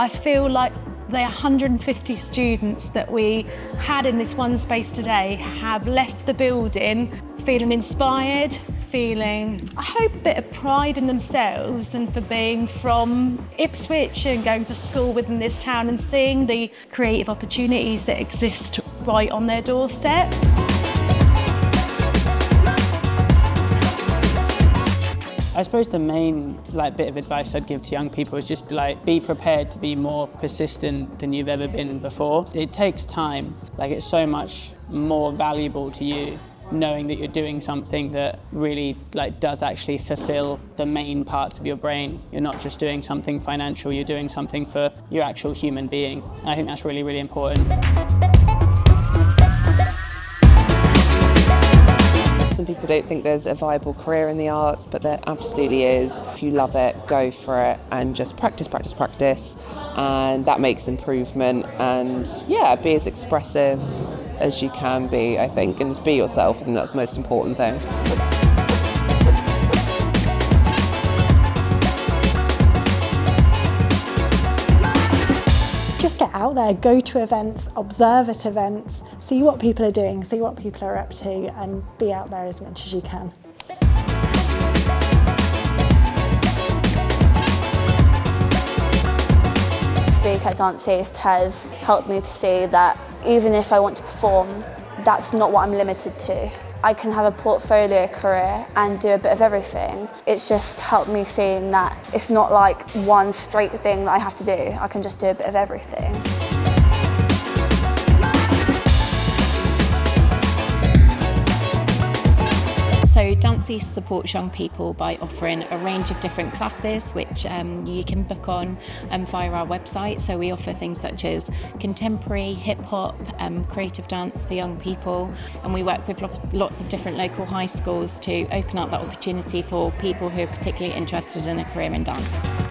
I feel like the 150 students that we had in this one space today have left the building feeling inspired, feeling, I hope, a bit of pride in themselves and for being from Ipswich and going to school within this town and seeing the creative opportunities that exist right on their doorstep. I suppose the main bit of advice I'd give to young people is just be prepared to be more persistent than you've ever been before. It takes time. It's so much more valuable to you knowing that you're doing something that really does actually fulfill the main parts of your brain. You're not just doing something financial, you're doing something for your actual human being. And I think that's really, really important. Some people don't think there's a viable career in the arts, but there absolutely is. If you love it, go for it and just practice, practice, practice, and that makes improvement. And yeah, be as expressive as you can be, I think, and just be yourself. I think that's the most important thing. Just get out there, go to events, observe at events, see what people are doing, see what people are up to, and be out there as much as you can. Speak at Dance East has helped me to see that even if I want to perform, that's not what I'm limited to. I can have a portfolio career and do a bit of everything. It's just helped me seeing that it's not like one straight thing that I have to do. I can just do a bit of everything. So Dance East supports young people by offering a range of different classes which you can book on via our website. So we offer things such as contemporary, hip-hop, creative dance for young people, and we work with lots of different local high schools to open up that opportunity for people who are particularly interested in a career in dance.